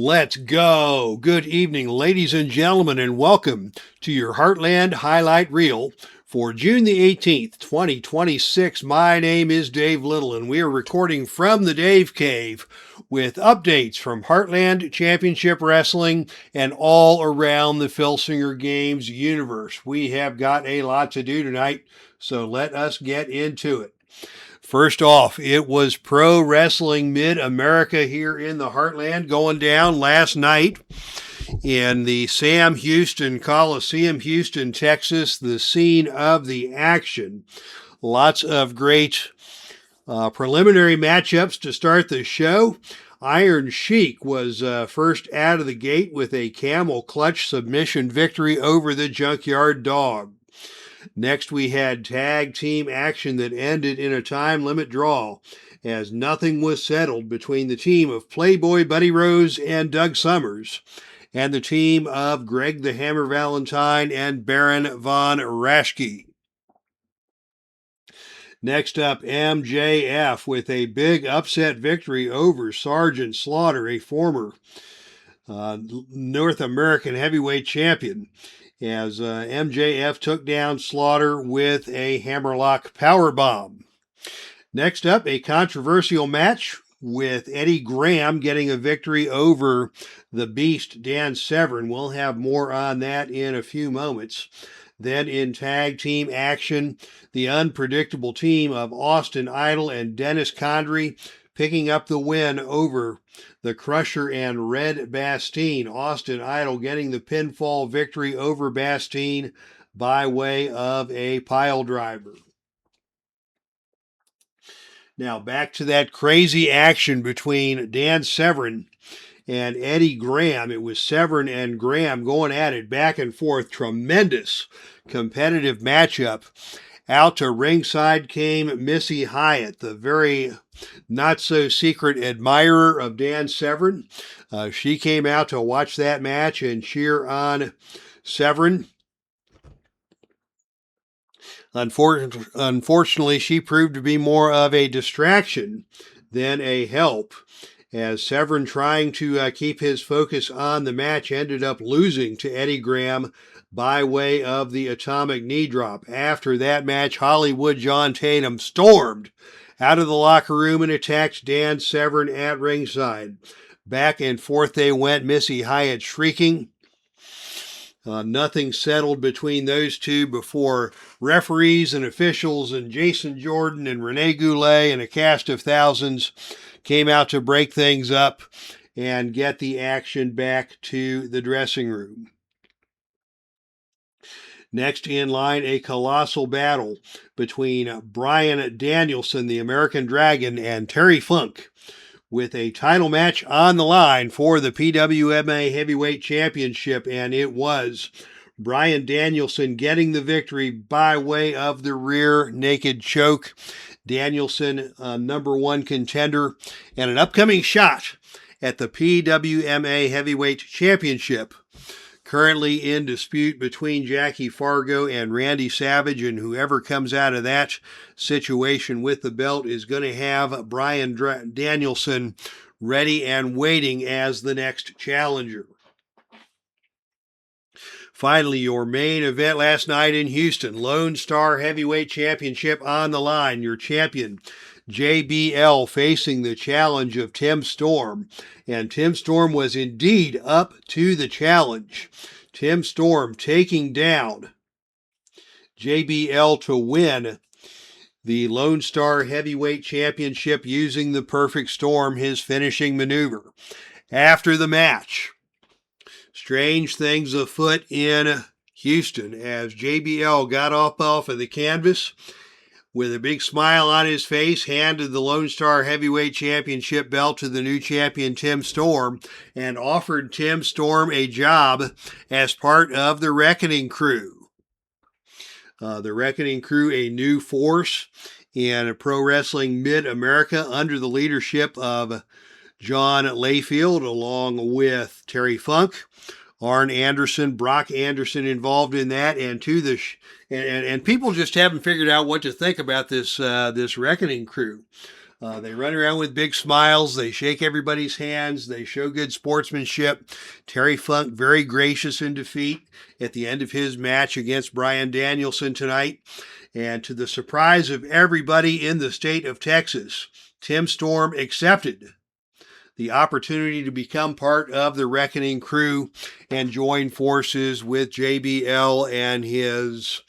Let's go. Good evening, ladies and gentlemen, and welcome to your Heartland Highlight Reel for June the 18th, 2026. My name is Dave Little, and we are recording from the Dave Cave with updates from Heartland Championship Wrestling and all around the Filsinger Games Universe. We have got a lot to do tonight, so let us get into it. First off, it was Pro Wrestling Mid-America here in the Heartland going down last night in the Sam Houston Coliseum, Houston, Texas, the scene of the action. Lots of great preliminary matchups to start the show. Iron Sheik was first out of the gate with a camel clutch submission victory over the Junkyard Dog. Next, we had tag team action that ended in a time limit draw, as nothing was settled between the team of Playboy Buddy Rose and Doug Summers, and the team of Greg the Hammer Valentine and Baron von Raschke. Next up, MJF with a big upset victory over Sergeant Slaughter, a former North American heavyweight champion, as MJF took down Slaughter with a hammerlock powerbomb. Next up, a controversial match with Eddie Graham getting a victory over the Beast, Dan Severn. We'll have more on that in a few moments. Then in tag team action, the unpredictable team of Austin Idol and Dennis Condrey picking up the win over the Crusher and Red Bastien. Austin Idol getting the pinfall victory over Bastien by way of a pile driver. Now back to that crazy action between Dan Severn and Eddie Graham. It was Severn and Graham going at it back and forth. Tremendous competitive matchup. Out to ringside came Missy Hyatt, the very not-so-secret admirer of Dan Severn. She came out to watch that match and cheer on Severn. Unfortunately, she proved to be more of a distraction than a help, as Severn, trying to keep his focus on the match, ended up losing to Eddie Graham by way of the atomic knee drop. After that match, Hollywood John Tatum stormed out of the locker room and attacked Dan Severn at ringside. Back and forth they went, Missy Hyatt shrieking. Nothing settled between those two before referees and officials and Jason Jordan and Rene Goulet and a cast of thousands came out to break things up and get the action back to the dressing room. Next in line, a colossal battle between Bryan Danielson, the American Dragon, and Terry Funk, with a title match on the line for the PWMA Heavyweight Championship, and it was Bryan Danielson getting the victory by way of the rear naked choke. Danielson, number one contender, and an upcoming shot at the PWMA Heavyweight Championship, currently in dispute between Jackie Fargo and Randy Savage, and whoever comes out of that situation with the belt is going to have Bryan Danielson ready and waiting as the next challenger. Finally, your main event last night in Houston, Lone Star Heavyweight Championship on the line. Your champion, JBL, facing the challenge of Tim Storm. And Tim Storm was indeed up to the challenge. Tim Storm taking down JBL to win the Lone Star Heavyweight Championship using the Perfect Storm, his finishing maneuver. After the match, strange things afoot in Houston as JBL got off of the canvas with a big smile on his face, handed the Lone Star Heavyweight Championship belt to the new champion Tim Storm, and offered Tim Storm a job as part of the Reckoning Crew. The Reckoning Crew, a new force in Pro Wrestling Mid-America under the leadership of John Layfield, along with Terry Funk, Arn Anderson, Brock Anderson involved in that, and and people just haven't figured out what to think about this Reckoning Crew. They run around with big smiles. They shake everybody's hands. They show good sportsmanship. Terry Funk, very gracious in defeat at the end of his match against Bryan Danielson tonight. And to the surprise of everybody in the state of Texas, Tim Storm accepted the opportunity to become part of the Reckoning crew and join forces with JBL and his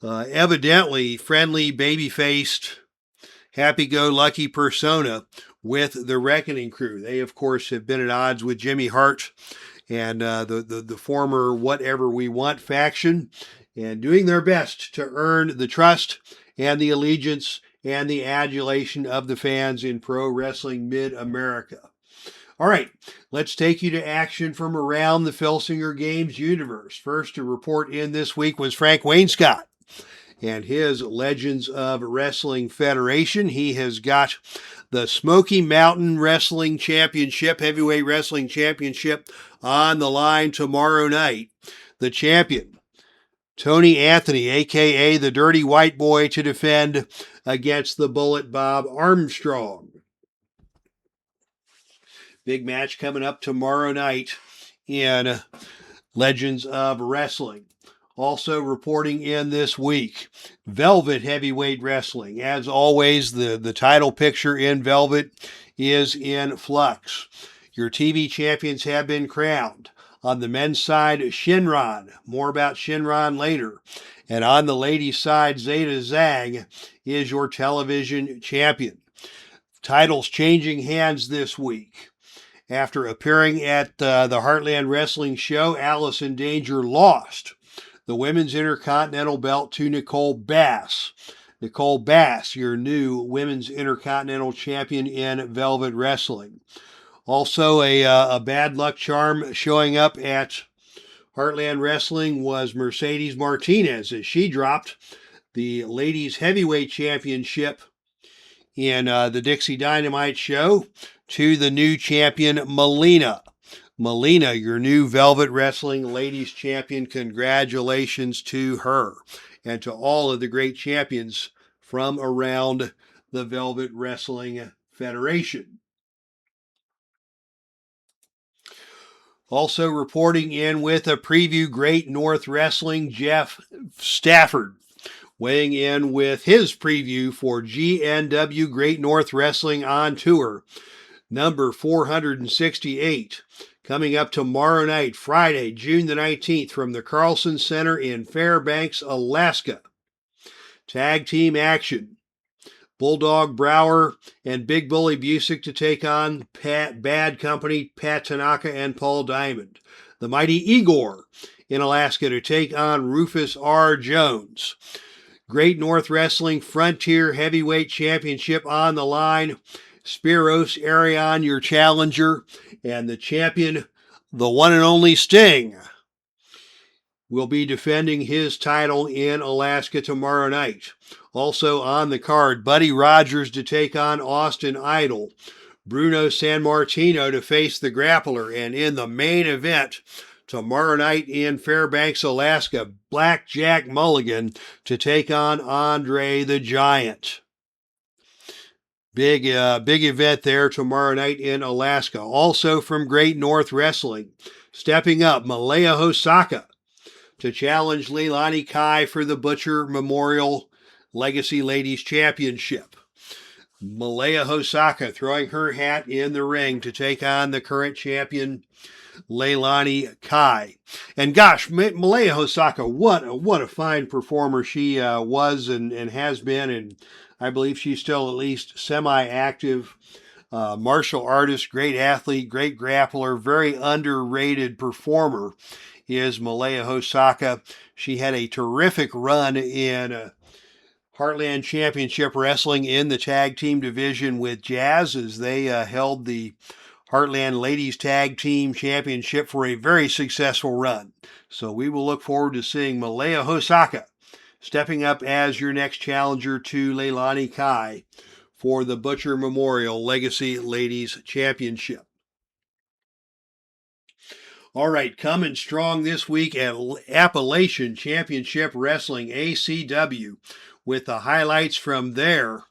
evidently friendly, baby-faced, happy-go-lucky persona with the Reckoning crew. They, of course, have been at odds with Jimmy Hart and the former Whatever We Want faction, and doing their best to earn the trust and the allegiance and the adulation of the fans in pro wrestling mid-America. All right, let's take you to action from around the Filsinger Games universe. First to report in this week was Frank Wainscott and his Legends of Wrestling Federation. He has got the Smoky Mountain Wrestling Championship, Heavyweight Wrestling Championship, on the line tomorrow night. The champion, Tony Anthony, a.k.a. the Dirty White Boy, to defend against the Bullet Bob Armstrong. Big match coming up tomorrow night in Legends of Wrestling. Also reporting in this week, Velvet Heavyweight Wrestling. As always, the title picture in Velvet is in flux. Your TV champions have been crowned. On the men's side, Shinron. More about Shinron later. And on the ladies' side, Zeta Zhang is your television champion. Titles changing hands this week. After appearing at the Heartland Wrestling show, Allison Danger lost the Women's Intercontinental belt to Nicole Bass. Nicole Bass, your new Women's Intercontinental Champion in Velvet Wrestling. Also, a bad luck charm showing up at Heartland Wrestling was Mercedes Martinez, as she dropped the Ladies Heavyweight Championship in the Dixie Dynamite show to the new champion, Melina. Melina, your new Velvet Wrestling Ladies Champion. Congratulations to her and to all of the great champions from around the Velvet Wrestling Federation. Also reporting in with a preview, Great North Wrestling, Jeff Stafford, weighing in with his preview for GNW Great North Wrestling on Tour, number 468. Coming up tomorrow night, Friday, June the 19th, from the Carlson Center in Fairbanks, Alaska. Tag team action. Bulldog Brower and Big Bully Busick to take on Bad Company, Pat Tanaka and Paul Diamond. The Mighty Igor in Alaska to take on Rufus R. Jones. Great North Wrestling Frontier Heavyweight Championship on the line. Spiros Arion, your challenger, and the champion, the one and only Sting, will be defending his title in Alaska tomorrow night. Also on the card, Buddy Rogers to take on Austin Idol, Bruno Sammartino to face the Grappler, and in the main event tomorrow night in Fairbanks, Alaska, Blackjack Mulligan to take on Andre the Giant. Big event there tomorrow night in Alaska. Also from Great North Wrestling, stepping up, Malaya Hosaka to challenge Leilani Kai for the Butcher Memorial Legacy Ladies Championship. Malaya Hosaka throwing her hat in the ring to take on the current champion, Leilani Kai. And gosh, Malaya Hosaka, what a fine performer she was and has been, and I believe she's still at least semi-active. Martial artist, great athlete, great grappler, very underrated performer is Malaya Hosaka. She had a terrific run in Heartland Championship Wrestling in the tag team division with Jazz as they held the Heartland Ladies Tag Team Championship for a very successful run. So we will look forward to seeing Malaya Hosaka stepping up as your next challenger to Leilani Kai for the Butcher Memorial Legacy Ladies Championship. All right, coming strong this week at Appalachian Championship Wrestling, ACW, with the highlights from their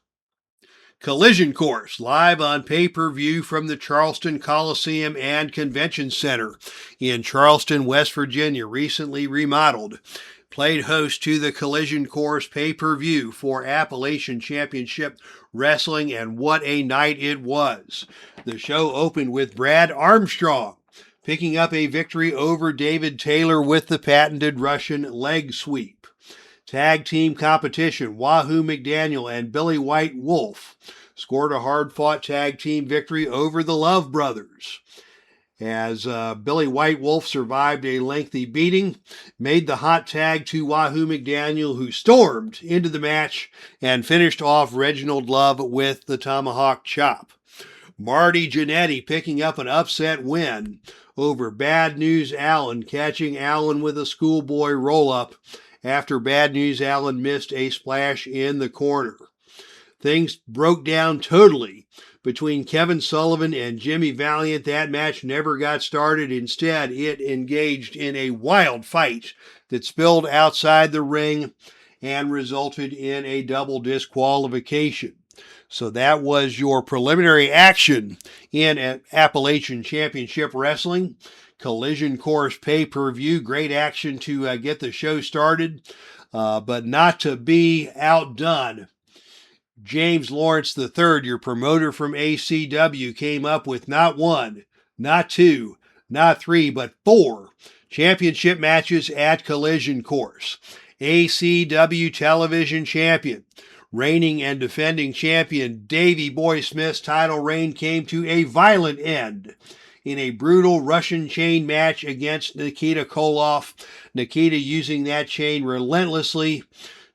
Collision Course, live on pay-per-view from the Charleston Coliseum and Convention Center in Charleston, West Virginia, recently remodeled. Played host to the Collision Course pay-per-view for Appalachian Championship Wrestling, and what a night it was. The show opened with Brad Armstrong picking up a victory over David Taylor with the patented Russian leg sweep. Tag team competition, Wahoo McDaniel and Billy White Wolf scored a hard-fought tag team victory over the Love Brothers, as Billy White Wolf survived a lengthy beating, made the hot tag to Wahoo McDaniel, who stormed into the match and finished off Reginald Love with the tomahawk chop. Marty Jannetty picking up an upset win over Bad News Allen, catching Allen with a schoolboy roll-up after Bad News Allen missed a splash in the corner. Things broke down totally between Kevin Sullivan and Jimmy Valiant. That match never got started. Instead, it engaged in a wild fight that spilled outside the ring and resulted in a double disqualification. So that was your preliminary action in Appalachian Championship Wrestling. Collision Course pay-per-view. Great action to get the show started, but not to be outdone. James Lawrence III, your promoter from ACW, came up with not one, not two, not three, but 4 championship matches at Collision Course. ACW television champion, reigning and defending champion Davey Boy Smith's title reign came to a violent end in a brutal Russian chain match against Nikita Koloff. Nikita using that chain relentlessly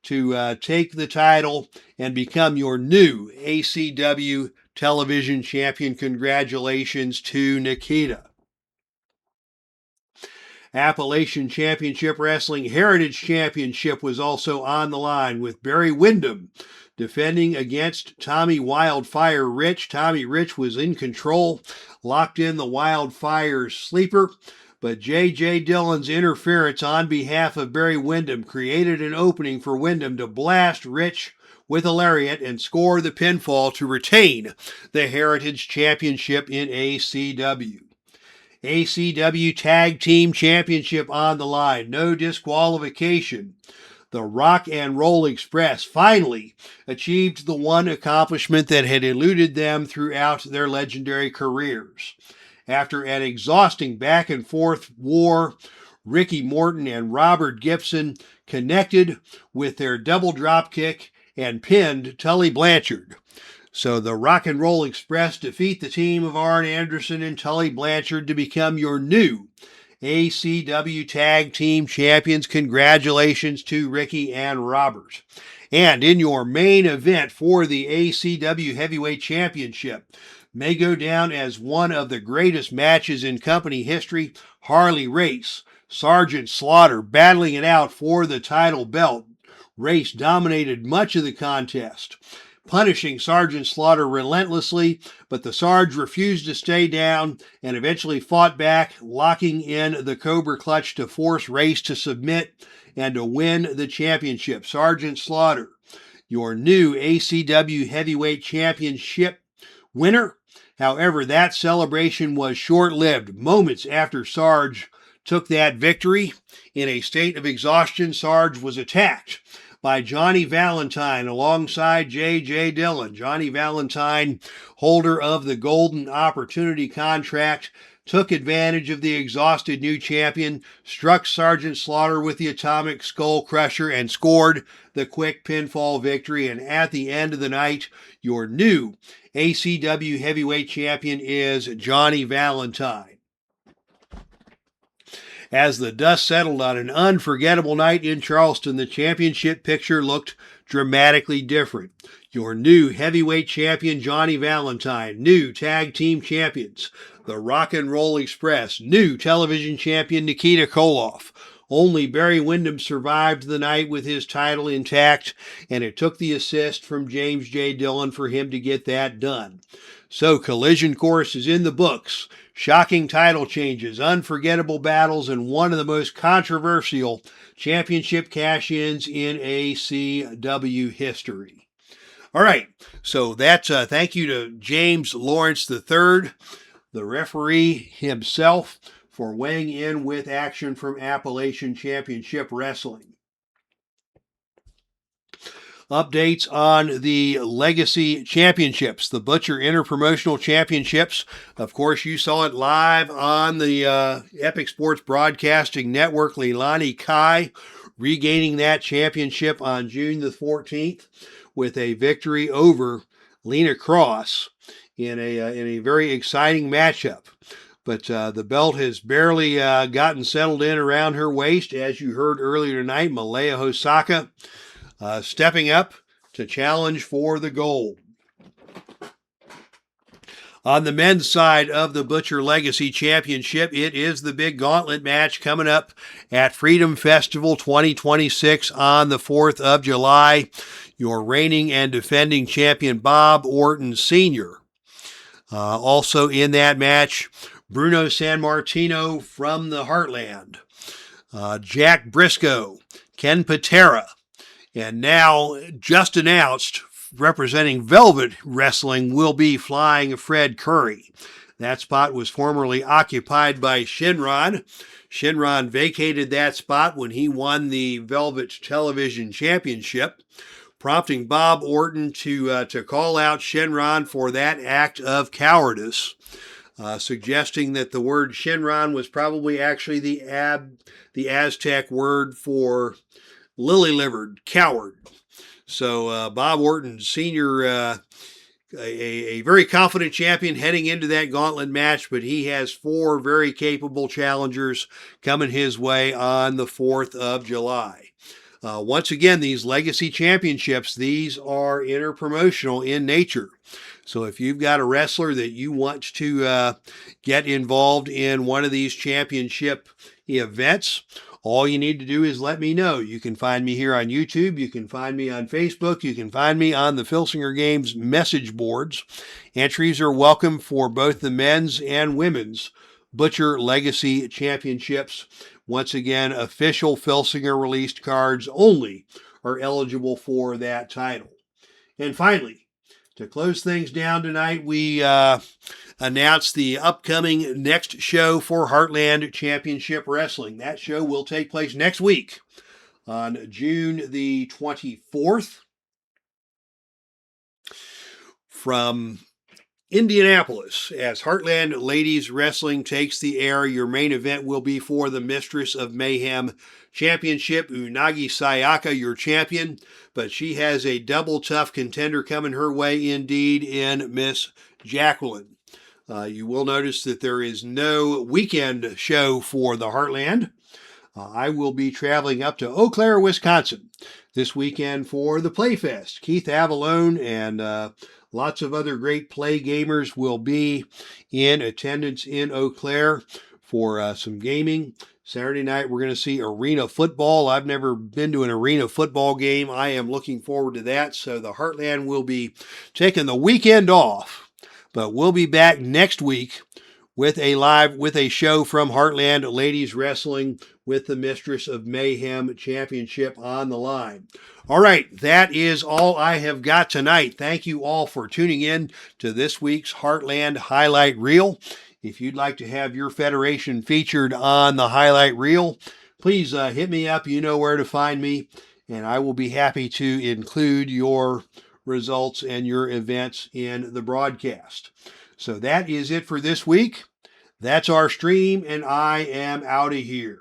to take the title and become your new ACW television champion. Congratulations to Nikita. Appalachian Championship Wrestling Heritage Championship was also on the line, with Barry Windham defending against Tommy Wildfire Rich. Tommy Rich was in control, locked in the Wildfire sleeper, but J.J. Dillon's interference on behalf of Barry Windham created an opening for Windham to blast Rich with a lariat and score the pinfall to retain the Heritage Championship in ACW. ACW Tag Team Championship on the line, no disqualification. The Rock and Roll Express finally achieved the one accomplishment that had eluded them throughout their legendary careers. After an exhausting back-and-forth war, Ricky Morton and Robert Gibson connected with their double drop kick and pinned Tully Blanchard. So the Rock and Roll Express defeat the team of Arn Anderson and Tully Blanchard to become your new ACW Tag Team Champions. Congratulations to Ricky and Robert. And in your main event for the ACW Heavyweight Championship, may go down as one of the greatest matches in company history, Harley Race, Sergeant Slaughter battling it out for the title belt. Race dominated much of the contest, punishing Sergeant Slaughter relentlessly, but the Sarge refused to stay down and eventually fought back, locking in the Cobra Clutch to force Race to submit and to win the championship. Sergeant Slaughter, your new ACW Heavyweight Championship winner. However, that celebration was short-lived. Moments after Sarge took that victory, in a state of exhaustion, Sarge was attacked by Johnny Valentine alongside J.J. Dillon. Johnny Valentine, holder of the Golden Opportunity contract, took advantage of the exhausted new champion, struck Sergeant Slaughter with the Atomic Skull Crusher, and scored the quick pinfall victory. And at the end of the night, your new ACW Heavyweight Champion is Johnny Valentine. As the dust settled on an unforgettable night in Charleston, the championship picture looked dramatically different. Your new heavyweight champion, Johnny Valentine, new tag team champions, the Rock and Roll Express, new television champion, Nikita Koloff. Only Barry Windham survived the night with his title intact, and it took the assist from James J. Dillon for him to get that done. So Collision Course is in the books. Shocking title changes, unforgettable battles, and one of the most controversial championship cash-ins in ACW history. All right, so that's thank you to James Lawrence III, the referee himself, for weighing in with action from Appalachian Championship Wrestling. Updates on the Legacy Championships, the Butcher Interpromotional Championships. Of course, you saw it live on the Epic Sports Broadcasting Network. Leilani Kai regaining that championship on June the 14th with a victory over Lena Cross in a very exciting matchup. But the belt has barely gotten settled in around her waist. As you heard earlier tonight, Malaya Hosaka stepping up to challenge for the gold. On the men's side of the Butcher Legacy Championship, it is the big gauntlet match coming up at Freedom Festival 2026 on the 4th of July. Your reigning and defending champion Bob Orton Sr. Also in that match, Bruno Sammartino from the Heartland, Jack Briscoe, Ken Patera, and now just announced, representing Velvet Wrestling, will be Flying Fred Curry. That spot was formerly occupied by Shinron. Shinron vacated that spot when he won the Velvet Television Championship, prompting Bob Orton to call out Shinron for that act of cowardice, suggesting that the word Shinron was probably actually the Aztec word for lily-livered, coward. So Bob Orton Sr., a very confident champion heading into that gauntlet match, but he has 4 very capable challengers coming his way on the 4th of July. Once again, these legacy championships, these are interpromotional in nature. So if you've got a wrestler that you want to get involved in one of these championship events, all you need to do is let me know. You can find me here on YouTube. You can find me on Facebook. You can find me on the Filsinger Games message boards. Entries are welcome for both the men's and women's Butcher Legacy Championships. Once again, official Filsinger released cards only are eligible for that title. And finally, to close things down tonight, we announced the upcoming next show for Heartland Championship Wrestling. That show will take place next week on June the 24th from Indianapolis, as Heartland Ladies Wrestling takes the air. Your main event will be for the Mistress of Mayhem Championship, Unagi Sayaka, your champion, but she has a double tough contender coming her way indeed in Miss Jacqueline. You will notice that there is no weekend show for the Heartland. I will be traveling up to Eau Claire, Wisconsin this weekend for the Playfest. Keith Avalone and lots of other great play gamers will be in attendance in Eau Claire for some gaming. Saturday night, we're going to see arena football. I've never been to an arena football game. I am looking forward to that. So the Heartland will be taking the weekend off, but we'll be back next week with a show from Heartland Ladies Wrestling with the Mistress of Mayhem Championship on the line. All right, that is all I have got tonight. Thank you all for tuning in to this week's Heartland Highlight Reel. If you'd like to have your federation featured on the highlight reel, please hit me up. You know where to find me, and I will be happy to include your results and your events in the broadcast. So that is it for this week. That's our stream, and I am out of here.